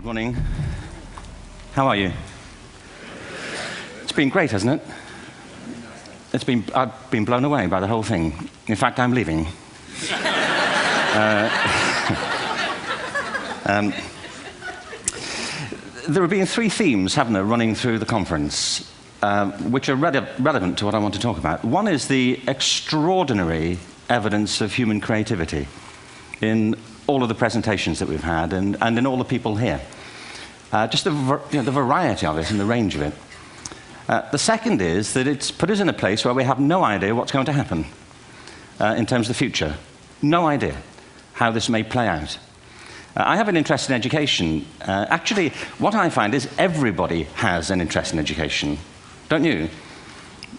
Morning. How are you? It's been great, hasn't it? I've been blown away by the whole thing. In fact, I'm leaving. There have been three themes, haven't there, running through the conference, which are relevant to what I want to talk about. One is the extraordinary evidence of human creativity in all of the presentations that we've had and in all the people here. Just the variety of it and the range of it. The second is that it's put us in a place where we have no idea what's going to happen in terms of the future. No idea how this may play out. I have an interest in education. Actually, what I find is everybody has an interest in education. Don't you?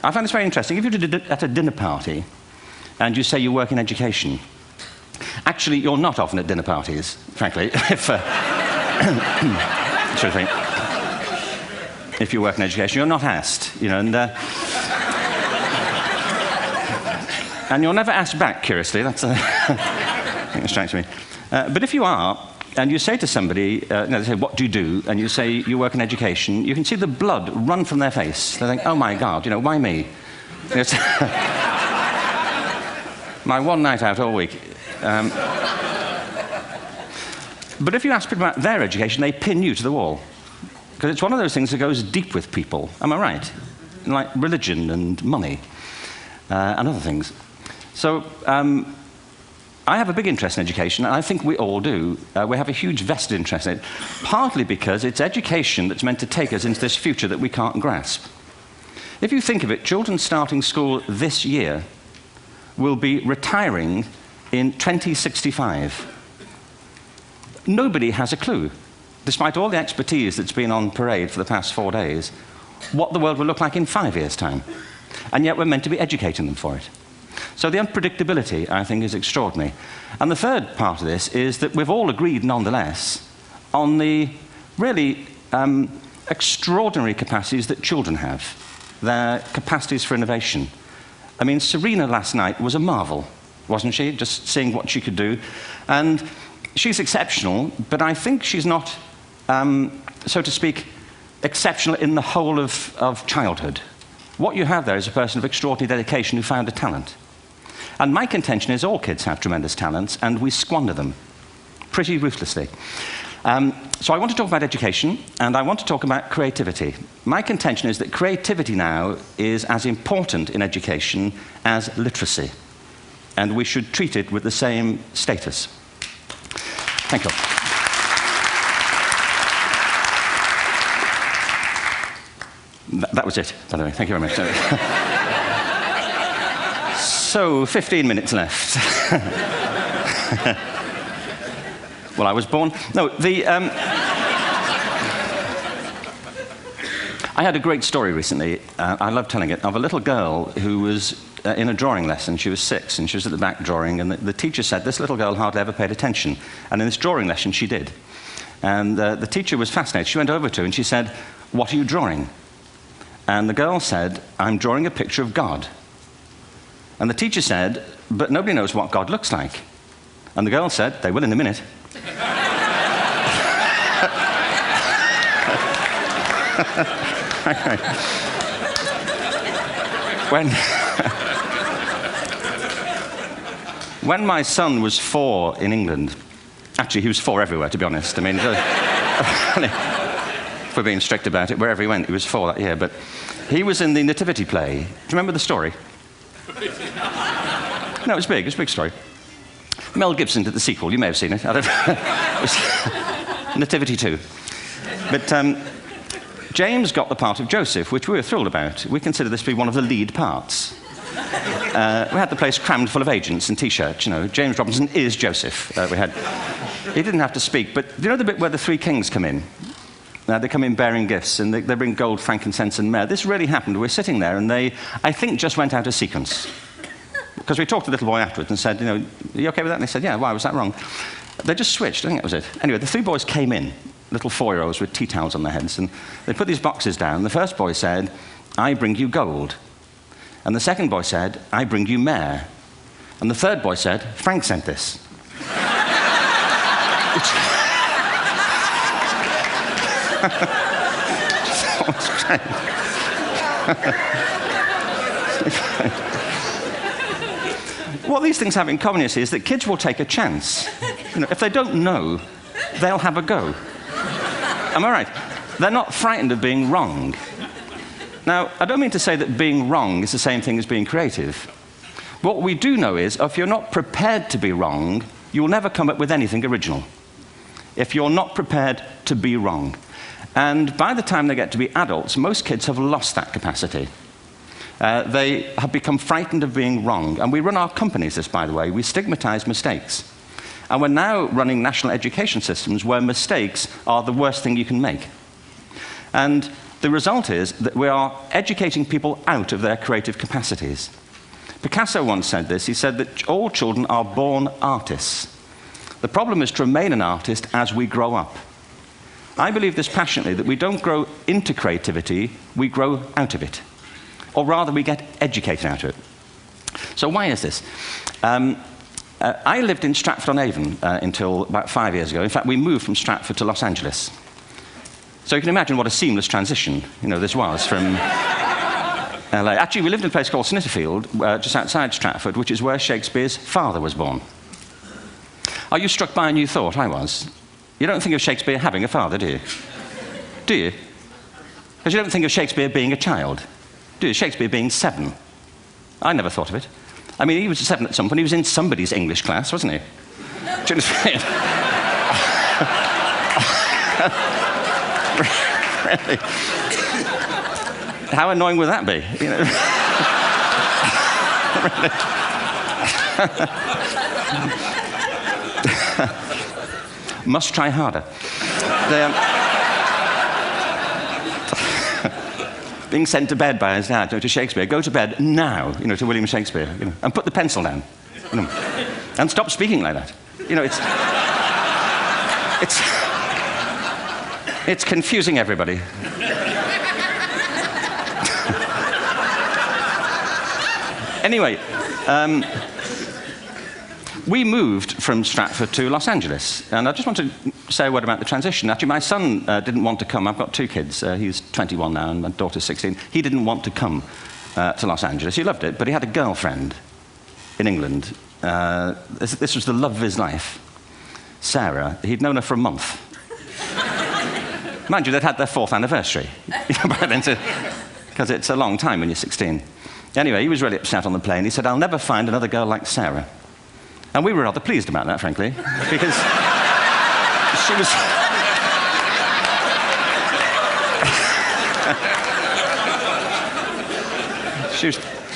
I find this very interesting. If you're at a dinner party and you say you work in education, actually, you're not often at dinner parties, frankly, if you work in education. You're not asked, and you're never asked back, curiously. That's I think it strikes me. But if you are, and you say to somebody, they say, what do you do? And you say, you work in education, you can see the blood run from their face. They think, oh my God, why me? It's my one night out all week. But if you ask people about their education, they pin you to the wall. Because it's one of those things that goes deep with people. Am I right? Like religion and money and other things. So I have a big interest in education, and I think we all do. We have a huge vested interest in it, partly because it's education that's meant to take us into this future that we can't grasp. If you think of it, children starting school this year will be retiring in 2065. Nobody has a clue, despite all the expertise that's been on parade for the past 4 days, what the world will look like in 5 years' time. And yet we're meant to be educating them for it. So the unpredictability, I think, is extraordinary. And the third part of this is that we've all agreed, nonetheless, on the really extraordinary capacities that children have, their capacities for innovation. I mean, Serena last night was a marvel, wasn't she? Just seeing what she could do. And she's exceptional, but I think she's not, so to speak, exceptional in the whole of childhood. What you have there is a person of extraordinary dedication who found a talent. And my contention is all kids have tremendous talents, and we squander them pretty ruthlessly. So I want to talk about education, and I want to talk about creativity. My contention is that creativity now is as important in education as literacy, and we should treat it with the same status. Thank you. That was it, by the way. Thank you very much. So, 15 minutes left. Well, I was born... No, I had a great story recently, I love telling it, of a little girl who was in a drawing lesson. She was 6, and she was at the back drawing, and the teacher said this little girl hardly ever paid attention. And in this drawing lesson, she did. And the teacher was fascinated. She went over to her and she said, what are you drawing? And the girl said, I'm drawing a picture of God. And the teacher said, but nobody knows what God looks like. And the girl said, they will in a minute. When my son was 4 in England, actually he was 4 everywhere, to be honest. I mean, if we're being strict about it, wherever he went, he was 4 that year. But he was in the Nativity play. Do you remember the story? No, it was big. It was a big story. Mel Gibson did the sequel. You may have seen it. I don't know. It was Nativity 2. But James got the part of Joseph, which we were thrilled about. We consider this to be one of the lead parts. We had the place crammed full of agents and T-shirts. James Robinson is Joseph. He didn't have to speak, but do you know the bit where the 3 kings come in? They come in bearing gifts, and they bring gold, frankincense, and myrrh. This really happened. We're sitting there, and they, I think, just went out of sequence. Because we talked to the little boy afterwards and said, are you okay with that? And they said, yeah, why was that wrong? They just switched. I think that was it. Anyway, the 3 boys came in, little 4-year-olds with tea towels on their heads, and they put these boxes down. The first boy said, I bring you gold. And the second boy said, I bring you myrrh. And the third boy said, Frank sent this. What these things have in common, you see, is that kids will take a chance. If they don't know, they'll have a go. Am I right? They're not frightened of being wrong. Now, I don't mean to say that being wrong is the same thing as being creative. What we do know is, if you're not prepared to be wrong, you'll never come up with anything original. If you're not prepared to be wrong. And by the time they get to be adults, most kids have lost that capacity. They have become frightened of being wrong. And we run our companies this, by the way. We stigmatize mistakes. And we're now running national education systems where mistakes are the worst thing you can make. And the result is that we are educating people out of their creative capacities. Picasso once said this. He said that all children are born artists. The problem is to remain an artist as we grow up. I believe this passionately, that we don't grow into creativity, we grow out of it. Or rather, we get educated out of it. So why is this? I lived in Stratford-on-Avon until about 5 years ago. In fact, we moved from Stratford to Los Angeles. So you can imagine what a seamless transition this was from LA. Actually, we lived in a place called Snitterfield, just outside Stratford, which is where Shakespeare's father was born. Are you struck by a new thought? I was. You don't think of Shakespeare having a father, do you? Do you? Because you don't think of Shakespeare being a child, do you? Shakespeare being 7. I never thought of it. I mean, he was 7 at some point. He was in somebody's English class, wasn't he? Do you understand? Really? How annoying would that be? Must try harder. Being sent to bed by his dad to Shakespeare. Go to bed now, to William Shakespeare, and put the pencil down, and stop speaking like that. It's confusing everybody. Anyway, we moved from Stratford to Los Angeles, and I just want to say a word about the transition. Actually, my son didn't want to come. I've got 2 kids. He's 21 now, and my daughter's 16. He didn't want to come to Los Angeles. He loved it, but he had a girlfriend in England. This was the love of his life, Sarah. He'd known her for a month. Mind you, they'd had their 4th anniversary by then, because it's a long time when you're 16. Anyway, he was really upset on the plane. He said, "I'll never find another girl like Sarah." And we were rather pleased about that, frankly, because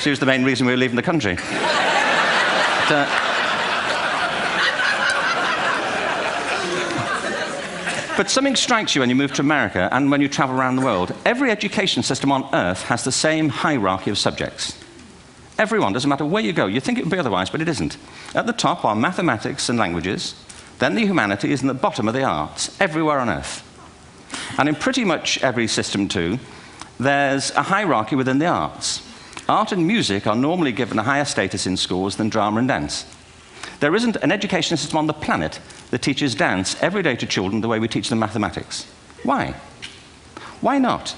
she was the main reason we were leaving the country. But something strikes you when you move to America and when you travel around the world. Every education system on Earth has the same hierarchy of subjects. Everyone, doesn't matter where you go. You'd think it would be otherwise, but it isn't. At the top are mathematics and languages, then the humanities, and at the bottom are the arts, everywhere on Earth. And in pretty much every system, too, there's a hierarchy within the arts. Art and music are normally given a higher status in schools than drama and dance. There isn't an education system on the planet that teaches dance every day to children the way we teach them mathematics. Why? Why not?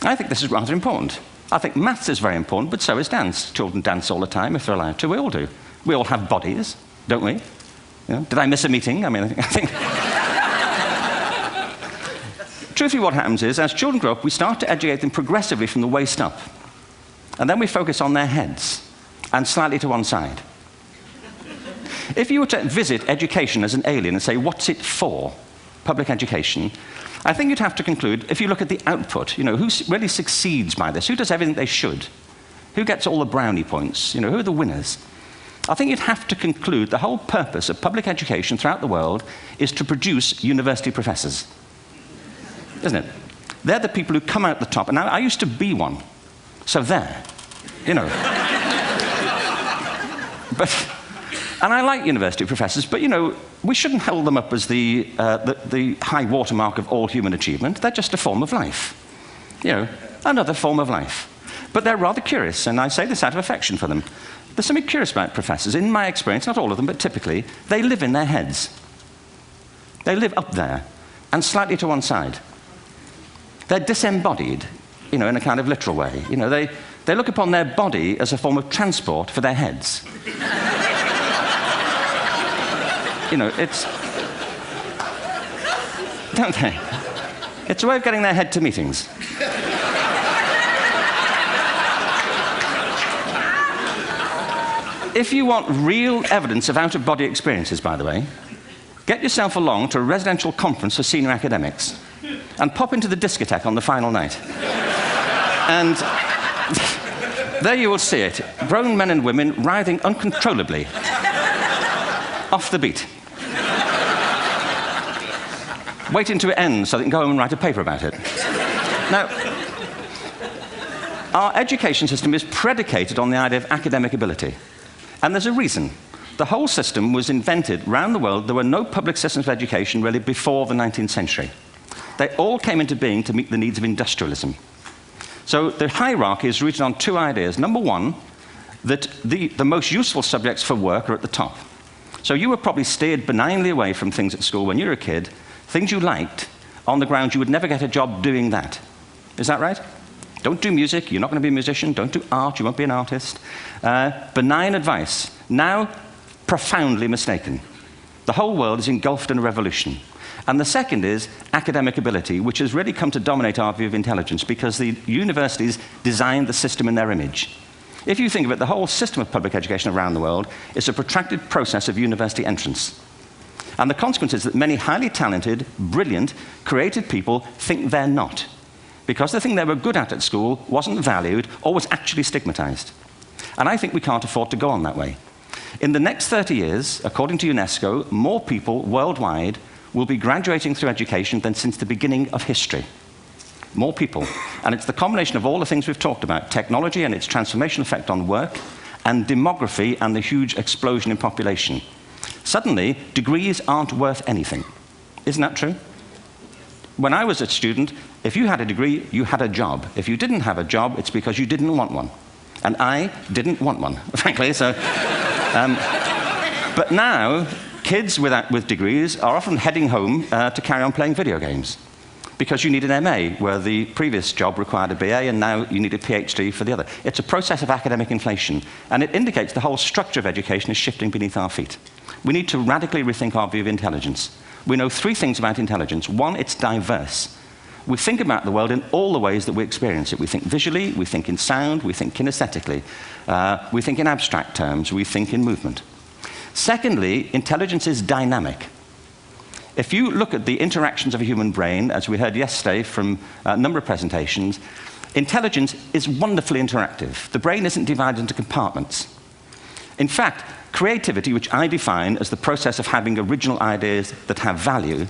I think this is rather important. I think maths is very important, but so is dance. Children dance all the time if they're allowed to. We all do. We all have bodies, don't we? Did I miss a meeting? I think... Truthfully, what happens is, as children grow up, we start to educate them progressively from the waist up. And then we focus on their heads, and slightly to one side. If you were to visit education as an alien and say, what's it for, public education, I think you'd have to conclude, if you look at the output, who really succeeds by this? Who does everything they should? Who gets all the brownie points? Who are the winners? I think you'd have to conclude the whole purpose of public education throughout the world is to produce university professors. Isn't it? They're the people who come out the top. And now, I used to be one. So there. And I like university professors, but, we shouldn't hold them up as the high watermark of all human achievement. They're just a form of life. Another form of life. But they're rather curious, and I say this out of affection for them. There's something curious about professors. In my experience, not all of them, but typically, they live in their heads. They live up there, and slightly to one side. They're disembodied, in a kind of literal way. They look upon their body as a form of transport for their heads. It's... Don't they? It's a way of getting their head to meetings. If you want real evidence of out-of-body experiences, by the way, get yourself along to a residential conference for senior academics and pop into the discotheque on the final night. And there you will see it, grown men and women writhing uncontrollably off the beat, waiting to it ends so they can go home and write a paper about it. Now, our education system is predicated on the idea of academic ability. And there's a reason. The whole system was invented around the world. There were no public systems of education really before the 19th century. They all came into being to meet the needs of industrialism. So the hierarchy is rooted on two ideas. Number one, that the most useful subjects for work are at the top. So you were probably steered benignly away from things at school when you were a kid, things you liked, on the grounds you would never get a job doing that. Is that right? Don't do music, you're not going to be a musician. Don't do art, you won't be an artist. Benign advice. Now, profoundly mistaken. The whole world is engulfed in a revolution. And the second is academic ability, which has really come to dominate our view of intelligence because the universities designed the system in their image. If you think of it, the whole system of public education around the world is a protracted process of university entrance. And the consequence is that many highly talented, brilliant, creative people think they're not, because the thing they were good at school wasn't valued or was actually stigmatized. And I think we can't afford to go on that way. In the next 30 years, according to UNESCO, more people worldwide will be graduating through education than since the beginning of history. More people. And it's the combination of all the things we've talked about, technology and its transformational effect on work, and demography and the huge explosion in population. Suddenly, degrees aren't worth anything. Isn't that true? When I was a student, if you had a degree, you had a job. If you didn't have a job, it's because you didn't want one. And I didn't want one, frankly. So, but now, kids with degrees are often heading home to carry on playing video games because you need an MA, where the previous job required a BA, and now you need a PhD for the other. It's a process of academic inflation, and it indicates the whole structure of education is shifting beneath our feet. We need to radically rethink our view of intelligence. We know three things about intelligence. One, it's diverse. We think about the world in all the ways that we experience it. We think visually, we think in sound, we think kinesthetically, we think in abstract terms, we think in movement. Secondly, intelligence is dynamic. If you look at the interactions of a human brain, as we heard yesterday from a number of presentations, intelligence is wonderfully interactive. The brain isn't divided into compartments. In fact, creativity, which I define as the process of having original ideas that have value,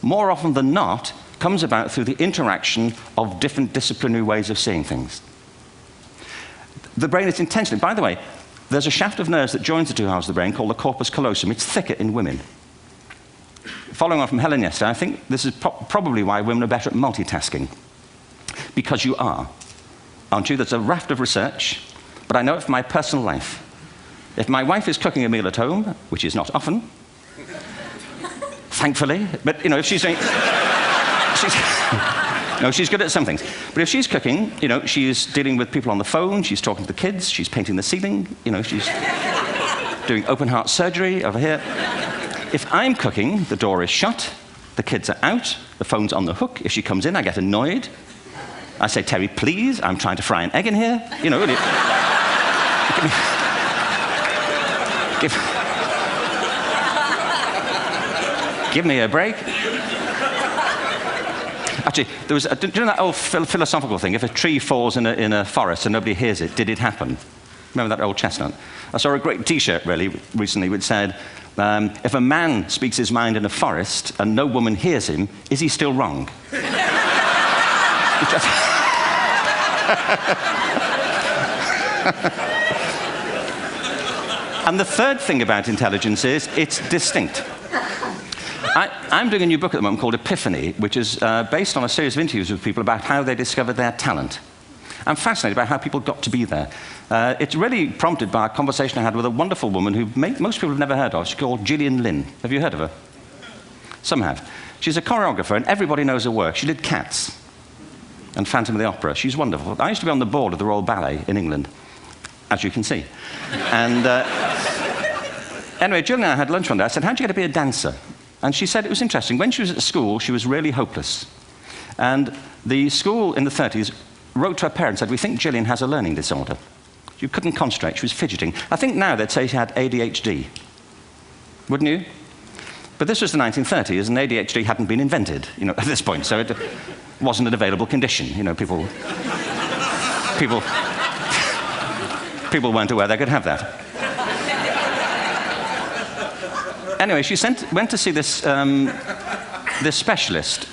more often than not, comes about through the interaction of different disciplinary ways of seeing things. The brain is intentionally... By the way, there's a shaft of nerves that joins the two halves of the brain called the corpus callosum. It's thicker in women. Following on from Helen yesterday, I think this is probably why women are better at multitasking. Because you are, aren't you? There's a raft of research, but I know it from my personal life. If my wife is cooking a meal at home, which is not often, thankfully, but if she's doing... No, she's good at some things. But if she's cooking, she's dealing with people on the phone, she's talking to the kids, she's painting the ceiling, she's doing open heart surgery over here. If I'm cooking, the door is shut, the kids are out, the phone's on the hook. If she comes in, I get annoyed. I say, Terry, please, I'm trying to fry an egg in here. Really. Give me a break. Actually, there was, do you know that old philosophical thing? If a tree falls in a forest and nobody hears it, did it happen? Remember that old chestnut? I saw a great T-shirt, really, recently, which said, if a man speaks his mind in a forest and no woman hears him, is he still wrong? And the third thing about intelligence is it's distinct. I'm doing a new book at the moment called Epiphany, which is based on a series of interviews with people about how they discovered their talent. I'm fascinated by how people got to be there. It's really prompted by a conversation I had with a wonderful woman who most people have never heard of. She's called Gillian Lynn. Have you heard of her? Some have. She's a choreographer, and everybody knows her work. She did Cats. and Phantom of the Opera. She's wonderful. I used to be on the board of the Royal Ballet in England, as you can see. And anyway, Jill and I had lunch one day. I said, how'd you get to be a dancer? And she said it was interesting. When she was at school, she was really hopeless. And the school in the 30s wrote to her parents and said, we think Gillian has a learning disorder. She couldn't concentrate, she was fidgeting. I think now they'd say she had ADHD. Wouldn't you? But this was the 1930s, and ADHD hadn't been invented, at this point, so it wasn't an available condition. People weren't aware they could have that. Anyway, she went to see this specialist.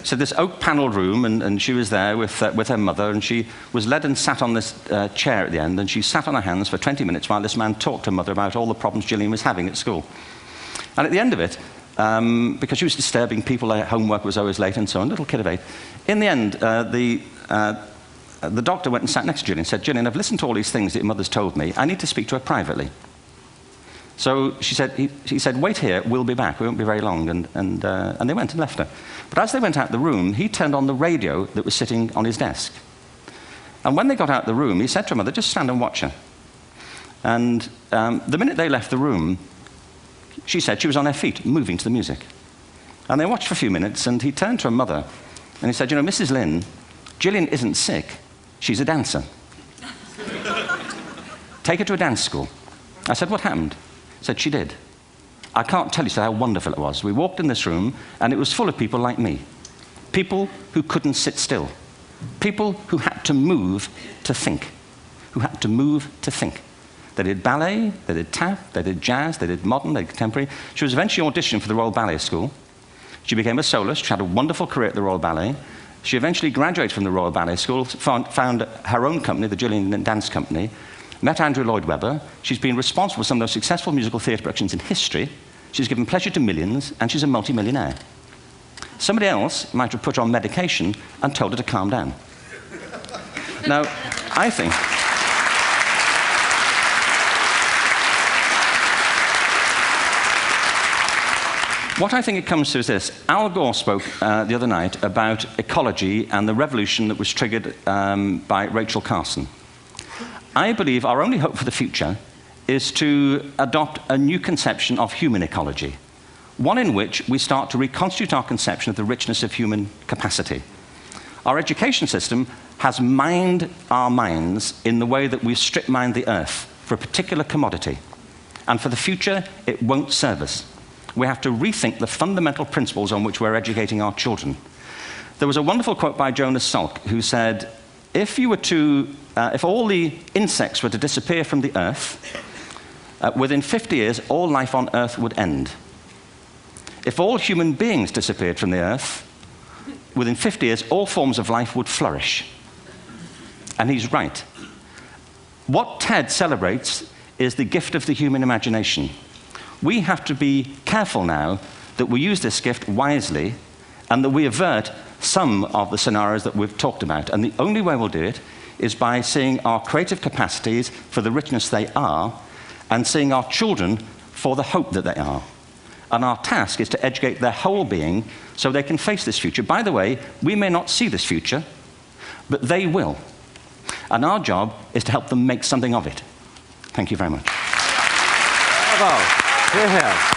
So this oak-panelled room, and she was there with her mother, and she was led and sat on this chair at the end, and she sat on her hands for 20 minutes while this man talked to her mother about all the problems Gillian was having at school. And at the end of it, because she was disturbing people, her homework was always late and so on, little kid of 8, in the end, the doctor went and sat next to Gillian and said, Gillian, I've listened to all these things that your mother's told me. I need to speak to her privately. So he said, wait here, we'll be back. We won't be very long. And they went and left her. But as they went out the room, he turned on the radio that was sitting on his desk. And when they got out the room, he said to her mother, just stand and watch her. And the minute they left the room, she said she was on her feet, moving to the music. And they watched for a few minutes, and he turned to her mother, and he said, Mrs. Lynn, Gillian isn't sick. She's a dancer. Take her to a dance school. I said, what happened? He said, she did. I can't tell you how wonderful it was. We walked in this room, and it was full of people like me. People who couldn't sit still. People who had to move to think. Who had to move to think. They did ballet, they did tap, they did jazz, they did modern, they did contemporary. She was eventually auditioned for the Royal Ballet School. She became a soloist. She had a wonderful career at the Royal Ballet. She eventually graduated from the Royal Ballet School, found her own company, the Gillian Dance Company, met Andrew Lloyd Webber. She's been responsible for some of the most successful musical theatre productions in history. She's given pleasure to millions, and she's a multi-millionaire. Somebody else might have put her on medication and told her to calm down. Now, I think... What I think it comes to is this. Al Gore spoke the other night about ecology and the revolution that was triggered by Rachel Carson. I believe our only hope for the future is to adopt a new conception of human ecology, one in which we start to reconstitute our conception of the richness of human capacity. Our education system has mined our minds in the way that we've strip-mined the earth for a particular commodity, and for the future, it won't serve us. We have to rethink the fundamental principles on which we're educating our children. There was a wonderful quote by Jonas Salk, who said, if all the insects were to disappear from the earth, within 50 years, all life on earth would end. If all human beings disappeared from the earth, within 50 years, all forms of life would flourish. And he's right. What TED celebrates is the gift of the human imagination. We have to be careful now that we use this gift wisely and that we avert some of the scenarios that we've talked about. And the only way we'll do it is by seeing our creative capacities for the richness they are and seeing our children for the hope that they are. And our task is to educate their whole being so they can face this future. By the way, we may not see this future, but they will. And our job is to help them make something of it. Thank you very much. Bravo. Here.